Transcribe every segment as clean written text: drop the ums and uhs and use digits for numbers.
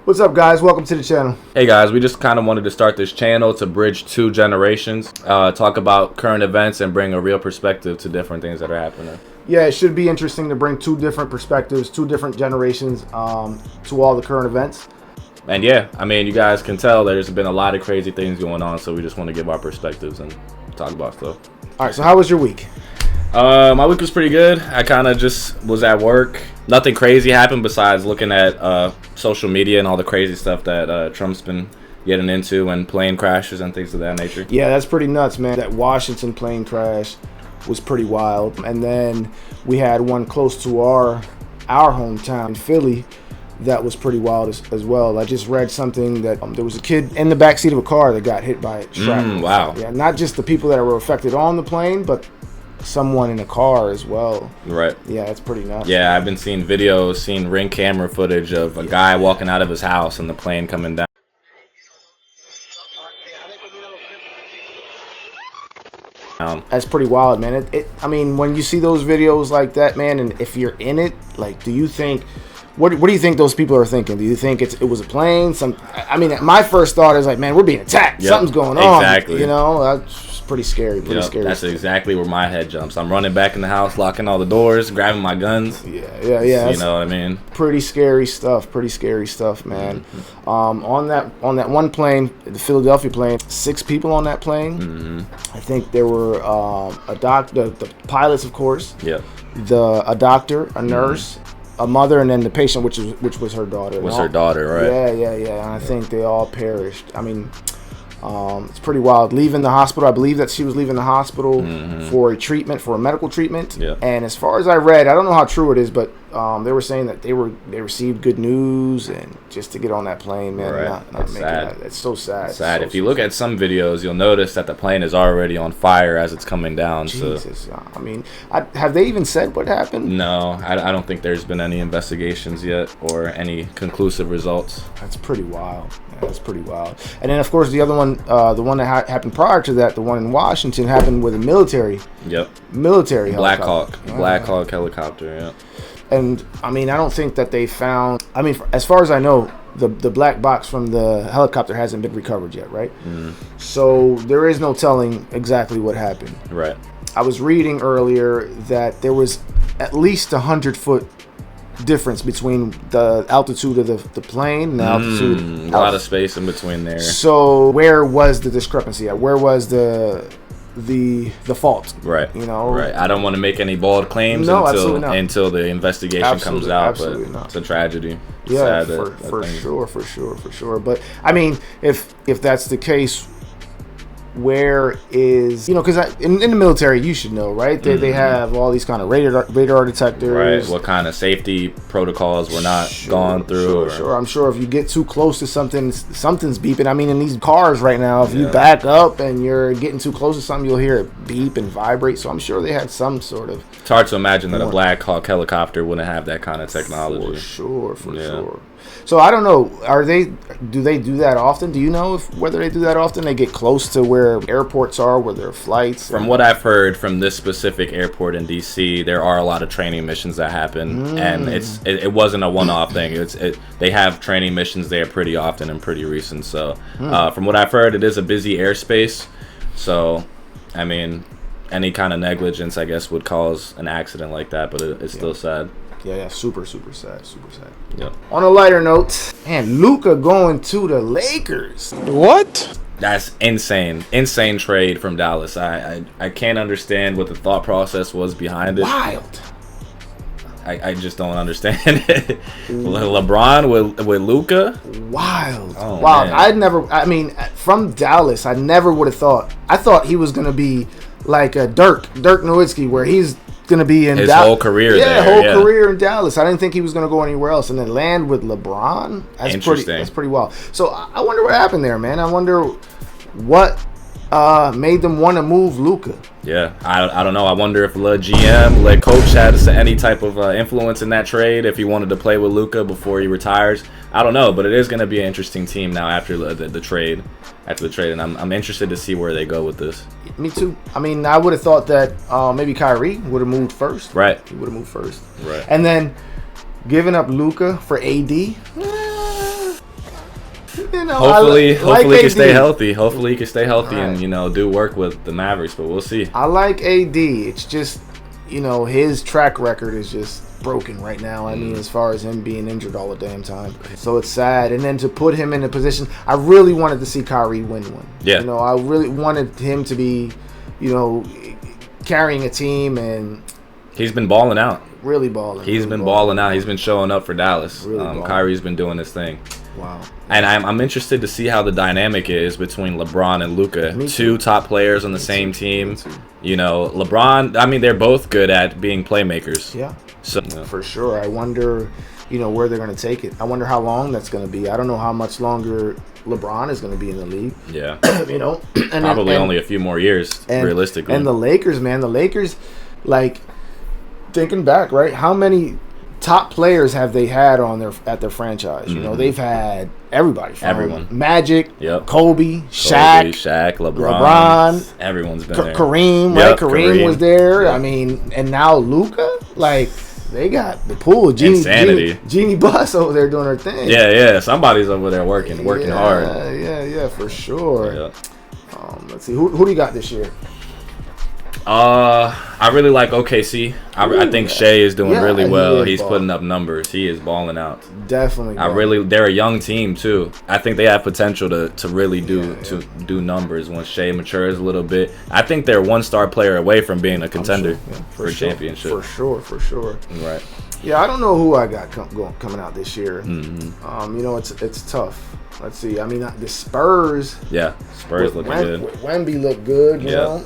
What's up, guys? Welcome to the channel. Hey guys, we just kind of wanted to start this channel to bridge two generations, talk about current events and bring a real perspective to different things that are happening. Yeah, it should be interesting to bring two different perspectives, two different generations to all the current events. And yeah, I mean, you guys can tell there's been a lot of crazy things going on, so we just want to give our perspectives and talk about stuff. All right, so how was your week? My week was pretty good. I kind of just was at work. Nothing crazy happened besides looking at social media and all the crazy stuff that Trump's been getting into and plane crashes and things of that nature. Yeah, that's pretty nuts, man. That Washington plane crash was pretty wild. And then we had one close to our hometown, Philly, that was pretty wild as well. I just read something that there was a kid in the backseat of a car that got hit by shrapnel. Wow. Yeah, not just the people that were affected on the plane, but someone in a car as well. Right. Yeah, it's pretty nuts. Yeah, I've been seeing videos, seeing Ring camera footage of a guy walking out of his house and the plane coming down. That's pretty wild, man. I mean, when you see those videos like that, man, and if you're in it, like, do you think, what do you think those people are thinking? Do you think it was a plane? I mean, my first thought is like, man, we're being attacked. Yep, something's going on. Exactly. You know, that's pretty scary. Pretty scary. That's exactly where my head jumps. I'm running back in the house, locking all the doors, grabbing my guns. Yeah. You know what I mean? Pretty scary stuff. Pretty scary stuff, man. Mm-hmm. On that one plane, the Philadelphia plane, 6 people on that plane. Mm-hmm. I think there were a doctor, the pilots, of course. Yeah. A doctor, a nurse. A mother, and then the patient, which was her daughter. Her daughter, right? Yeah. And I think they all perished. I mean, it's pretty wild. Leaving the hospital, I believe that she was leaving the hospital for a medical treatment. Yeah. And as far as I read, I don't know how true it is, but they were saying that they received good news, and just to get on that plane, man, right. not making that. It's so sad. Sad. So, if you look at some videos, you'll notice that the plane is already on fire as it's coming down. Jesus. So. I mean, have they even said what happened? No, I don't think there's been any investigations yet or any conclusive results. That's pretty wild. Yeah, that's pretty wild. And then, of course, the other one, the one that happened prior to that, the one in Washington, happened with a military. Yep. Military Black helicopter. Hawk. Black Hawk helicopter, yeah. And, I mean, I don't think that they found... I mean, as far as I know, the black box from the helicopter hasn't been recovered yet, right? So there is no telling exactly what happened. Right. I was reading earlier that there was at least 100-foot difference between the altitude of the plane and the altitude. A lot of space in between there. So where was the discrepancy at? Where was the fault? Right. You know. Right. I don't want to make any bold claims until the investigation comes out. But it's a tragedy. Yeah, for sure. But I mean, if that's the case, where is, you know, because in the military, you should know, right? They have all these kind of radar detectors. Right. What kind of safety protocols were not gone through? Sure. I'm sure if you get too close to something's beeping. I mean, in these cars right now, if you back up and you're getting too close to something, you'll hear it beep and vibrate. So I'm sure they had some sort of... It's hard to imagine that a Black Hawk helicopter wouldn't have that kind of technology. For sure. So I don't know. Do they do that often? Do you know whether they do that often? They get close to where airports are, where there are flights. From what I've heard from this specific airport in DC, there are a lot of training missions that happen, and it wasn't a one-off thing. They have training missions there pretty often and pretty recent. So from what I've heard, it is a busy airspace. So I mean, any kind of negligence, I guess, would cause an accident like that, but it's still sad. Yeah, super sad. Yep. On a lighter note, man, Luka going to the Lakers. What? That's insane trade from Dallas. I can't understand what the thought process was behind it. Wild. I just don't understand it. LeBron with Luka. Wild. Oh, wild. Man. I mean, from Dallas, I never would have thought. I thought he was gonna be like a Dirk Nowitzki, where he's gonna be in his whole career. Career in Dallas. I didn't think he was gonna go anywhere else, and then land with LeBron. That's interesting. That's pretty wild. So I wonder what happened there, man. I wonder what made them want to move Luka. Yeah, I don't know. I wonder if the coach had any type of influence in that trade, if he wanted to play with Luka before he retires. I don't know, but it is going to be an interesting team now after the trade. And I'm interested to see where they go with this. Me too. I mean, I would have thought that maybe Kyrie would have moved first. Right. He would have moved first. Right. And then giving up Luka for AD. You know, Hopefully he can stay AD. healthy. Hopefully he can stay healthy Right. and do work with the Mavericks. But we'll see. I like AD. It's just, his track record is just broken right now. I mean, as far as him being injured all the damn time. So it's sad. And then to put him in a position, I really wanted to see Kyrie win one. Yeah. I really wanted him to be, carrying a team and He's been balling out. really balling. He's really been balling out. He's been showing up for Dallas. Really balling. Kyrie's been doing his thing. Wow. And I'm interested to see how the dynamic is between LeBron and Luka. Me Two too. top players on the same team. Me too. LeBron, I mean, they're both good at being playmakers. Yeah. So For sure. I wonder, where they're going to take it. I wonder how long that's going to be. I don't know how much longer LeBron is going to be in the league. yeah, And probably and- only a few more years, realistically. And the Lakers, man, like thinking back, right? How many top players have they had at their franchise? They've had everybody, from Everyone. Magic, Yep. Kobe, Shaq, LeBron, everyone's been there. Kareem, Yep, right? Kareem was there. Yep. I mean, and now Luka, like they got the pool. Insanity. Jeannie Buss over there doing her thing. Yeah. Somebody's over there working hard. Yeah, for sure. Yeah. Let's see, who do you got this year? I really like OKC. I think Shea is doing really he well. is He's balling. putting up numbers. He is balling out. Definitely. They're a young team too. I think they have potential to really do numbers once Shea matures a little bit. I think they're one star player away from being a contender for sure. championship. For sure. Right. Yeah, I don't know who I got coming out this year. Mm-hmm. It's tough. Let's see. I mean, the Spurs. Yeah, Spurs looking good. Wemby looked good. You Yeah. know,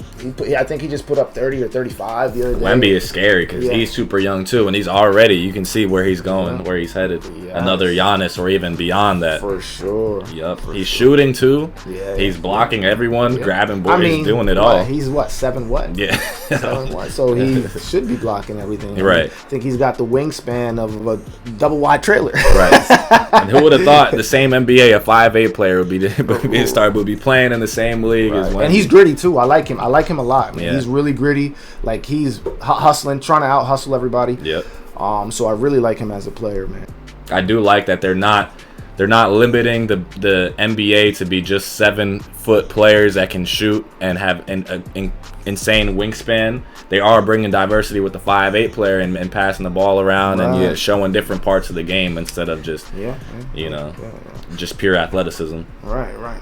I think he just put up 30 or 35 the other day. Wemby is scary because Yeah. he's super young too, and he's already. You can see where he's going, where he's headed. Yes. Another Giannis or even beyond that. For sure. Yup. He's shooting too. Yeah. He's blocking everyone, Yeah. grabbing boards, he's doing it all. He's 7 what? Yeah. 7 what? So he should be blocking everything. Right. I think he's got the wingspan of a double wide trailer. Right. And who would have thought the same NBA, a 5'8" player would be playing in the same league as Wemby. And he's gritty too. I like him. I like him a lot. Man. Yeah. He's really gritty. Like he's hustling, trying to out hustle everybody. Yep. So I really like him as a player, man. I do like that they're not limiting the NBA to be just 7-foot players that can shoot and have an insane wingspan. They are bringing diversity with the 5'8" player and passing the ball around and showing different parts of the game instead of just just pure athleticism. Right.